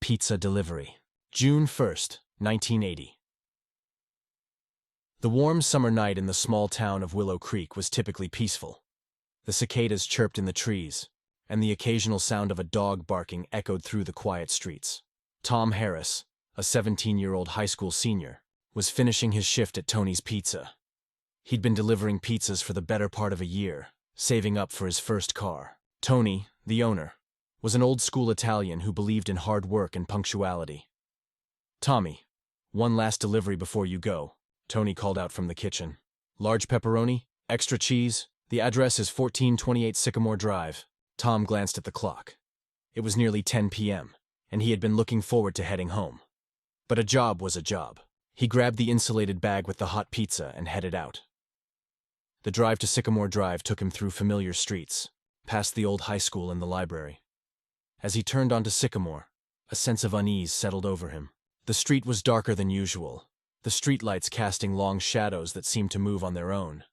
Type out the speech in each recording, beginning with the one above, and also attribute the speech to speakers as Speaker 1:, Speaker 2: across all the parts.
Speaker 1: pizza delivery. June 1st, 1980. The warm summer night in the small town of Willow Creek was typically peaceful. The cicadas chirped in the trees, and the occasional sound of a dog barking echoed through the quiet streets. Tom Harris, a 17-year-old high school senior, was finishing his shift at Tony's Pizza. He'd been delivering pizzas for the better part of a year, saving up for his first car. Tony, the owner, was an old-school Italian who believed in hard work and punctuality. "Tommy, one last delivery before you go," Tony called out from the kitchen. "Large pepperoni, extra cheese, the address is 1428 Sycamore Drive." Tom glanced at the clock. It was nearly 10 p.m., and he had been looking forward to heading home. But a job was a job. He grabbed the insulated bag with the hot pizza and headed out. The drive to Sycamore Drive took him through familiar streets, past the old high school and the library. As he turned onto Sycamore, a sense of unease settled over him. The street was darker than usual, the streetlights casting long shadows that seemed to move on their own.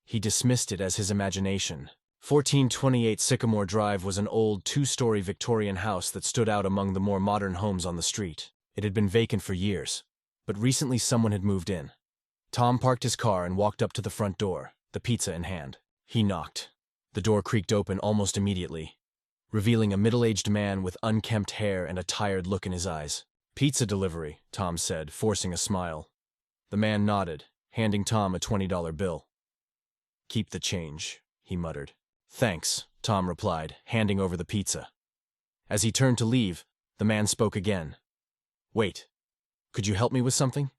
Speaker 1: He dismissed it as his imagination. 1428 Sycamore Drive was an old, two-story Victorian house that stood out among the more modern homes on the street. It had been vacant for years, but recently someone had moved in. Tom parked his car and walked up to the front door, the pizza in hand. He knocked. The door creaked open almost immediately, revealing a middle-aged man with unkempt hair and a tired look in his eyes. "Pizza delivery," Tom said, forcing a smile. The man nodded, handing Tom a $20 bill. "Keep the change," he muttered. "Thanks," Tom replied, handing over the pizza. As he turned to leave, the man spoke again. "Wait, could you help me with something?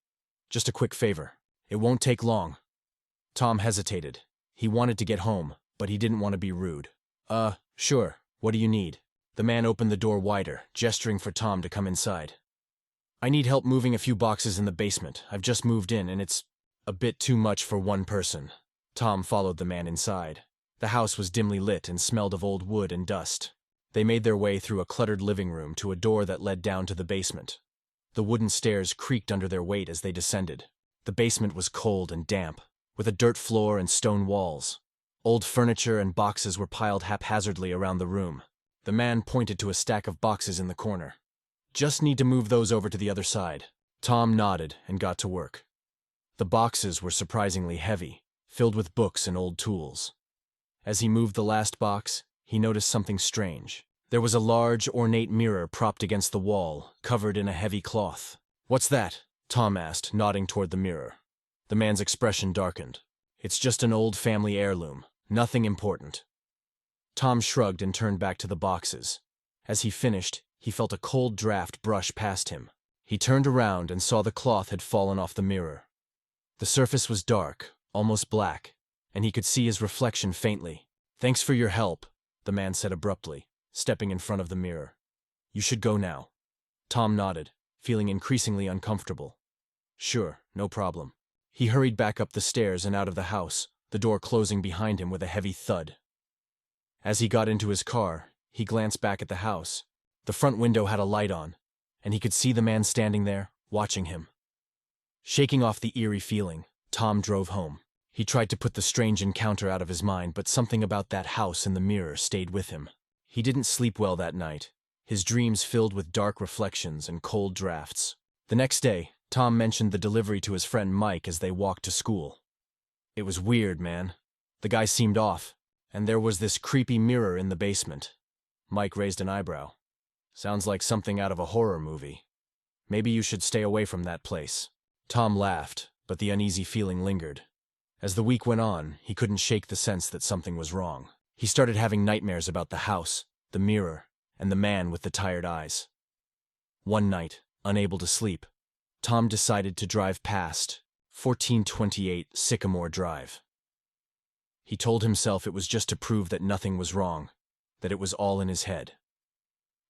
Speaker 1: Just a quick favor. It won't take long." Tom hesitated. He wanted to get home, but he didn't want to be rude. Sure. What do you need?" The man opened the door wider, gesturing for Tom to come inside. "I need help moving a few boxes in the basement. I've just moved in, and it's a bit too much for one person." Tom followed the man inside. The house was dimly lit and smelled of old wood and dust. They made their way through a cluttered living room to a door that led down to the basement. The wooden stairs creaked under their weight as they descended. The basement was cold and damp, with a dirt floor and stone walls. Old furniture and boxes were piled haphazardly around the room. The man pointed to a stack of boxes in the corner. "Just need to move those over to the other side." Tom nodded and got to work. The boxes were surprisingly heavy, filled with books and old tools. As he moved the last box, he noticed something strange. There was a large, ornate mirror propped against the wall, covered in a heavy cloth. "What's that?" Tom asked, nodding toward the mirror. The man's expression darkened. "It's just an old family heirloom. Nothing important." Tom shrugged and turned back to the boxes. As he finished, he felt a cold draft brush past him. He turned around and saw the cloth had fallen off the mirror. The surface was dark, almost black, and he could see his reflection faintly. "Thanks for your help," the man said abruptly, stepping in front of the mirror. "You should go now." Tom nodded, feeling increasingly uncomfortable. "Sure, no problem." He hurried back up the stairs and out of the house, the door closing behind him with a heavy thud. As he got into his car, he glanced back at the house. The front window had a light on, and he could see the man standing there, watching him. Shaking off the eerie feeling, Tom drove home. He tried to put the strange encounter out of his mind, but something about that house and the mirror stayed with him. He didn't sleep well that night, his dreams filled with dark reflections and cold drafts. The next day, Tom mentioned the delivery to his friend Mike as they walked to school. "It was weird, man. The guy seemed off, and there was this creepy mirror in the basement." Mike raised an eyebrow. "Sounds like something out of a horror movie. Maybe you should stay away from that place." Tom laughed, but the uneasy feeling lingered. As the week went on, he couldn't shake the sense that something was wrong. He started having nightmares about the house, the mirror, and the man with the tired eyes. One night, unable to sleep, Tom decided to drive past 1428 Sycamore Drive. He told himself it was just to prove that nothing was wrong, that it was all in his head.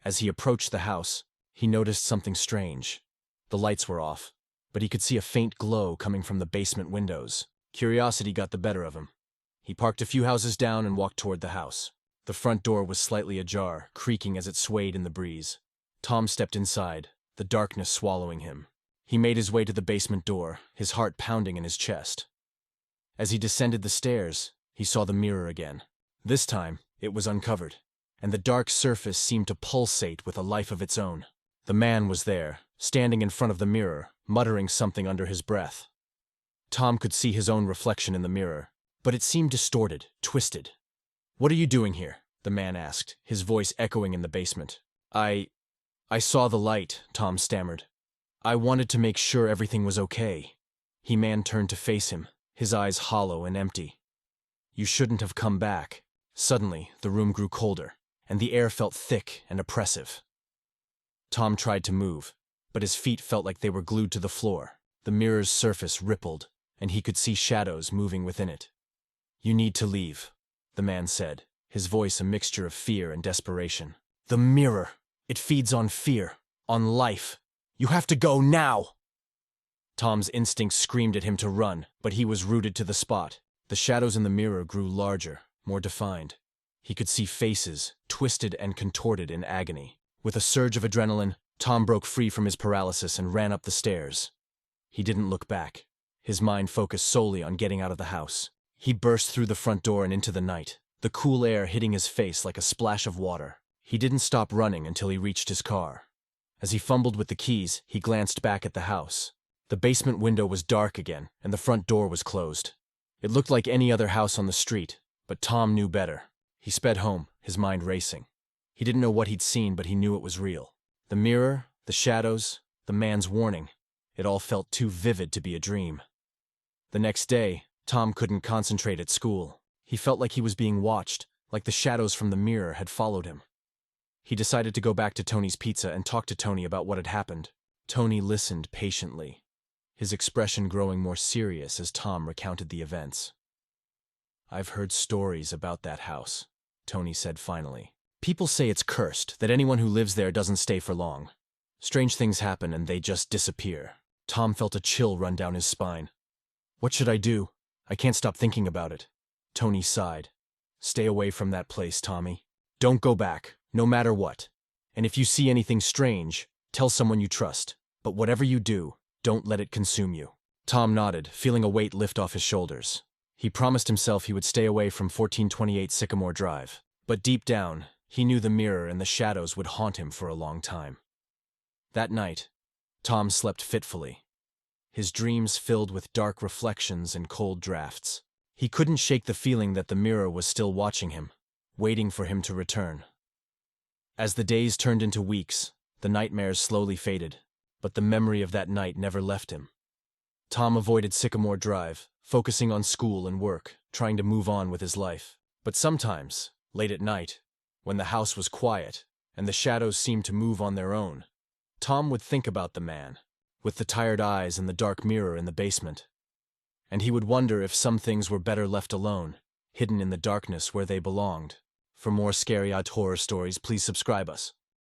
Speaker 1: As he approached the house, he noticed something strange. The lights were off, but he could see a faint glow coming from the basement windows. Curiosity got the better of him. He parked a few houses down and walked toward the house. The front door was slightly ajar, creaking as it swayed in the breeze. Tom stepped inside, the darkness swallowing him. He made his way to the basement door, his heart pounding in his chest. As he descended the stairs, he saw the mirror again. This time, it was uncovered, and the dark surface seemed to pulsate with a life of its own. The man was there, standing in front of the mirror, muttering something under his breath. Tom could see his own reflection in the mirror, but it seemed distorted, twisted. "What are you doing here?" the man asked, his voice echoing in the basement. I saw the light," Tom stammered. "I wanted to make sure everything was okay." The man turned to face him, his eyes hollow and empty. "You shouldn't have come back." Suddenly, the room grew colder, and the air felt thick and oppressive. Tom tried to move, but his feet felt like they were glued to the floor. The mirror's surface rippled, and he could see shadows moving within it. "You need to leave," the man said, his voice a mixture of fear and desperation. "The mirror. It feeds on fear, on life. You have to go now!" Tom's instincts screamed at him to run, but he was rooted to the spot. The shadows in the mirror grew larger, more defined. He could see faces, twisted and contorted in agony. With a surge of adrenaline, Tom broke free from his paralysis and ran up the stairs. He didn't look back. His mind focused solely on getting out of the house. He burst through the front door and into the night, the cool air hitting his face like a splash of water. He didn't stop running until he reached his car. As he fumbled with the keys, he glanced back at the house. The basement window was dark again, and the front door was closed. It looked like any other house on the street, but Tom knew better. He sped home, his mind racing. He didn't know what he'd seen, but he knew it was real. The mirror, the shadows, the man's warning. It all felt too vivid to be a dream. The next day, Tom couldn't concentrate at school. He felt like he was being watched, like the shadows from the mirror had followed him. He decided to go back to Tony's Pizza and talk to Tony about what had happened. Tony listened patiently, his expression growing more serious as Tom recounted the events. "I've heard stories about that house," Tony said finally. "People say it's cursed, that anyone who lives there doesn't stay for long. Strange things happen and they just disappear." Tom felt a chill run down his spine. "What should I do? I can't stop thinking about it." Tony sighed. "Stay away from that place, Tommy. Don't go back, no matter what. And if you see anything strange, tell someone you trust. But whatever you do, don't let it consume you." Tom nodded, feeling a weight lift off his shoulders. He promised himself he would stay away from 1428 Sycamore Drive. But deep down, he knew the mirror and the shadows would haunt him for a long time. That night, Tom slept fitfully, his dreams filled with dark reflections and cold drafts. He couldn't shake the feeling that the mirror was still watching him, waiting for him to return. As the days turned into weeks, the nightmares slowly faded, but the memory of that night never left him. Tom avoided Sycamore Drive, focusing on school and work, trying to move on with his life. But sometimes, late at night, when the house was quiet and the shadows seemed to move on their own, Tom would think about the man, with the tired eyes and the dark mirror in the basement. And he would wonder if some things were better left alone, hidden in the darkness where they belonged. For more scary odd horror stories, please subscribe us.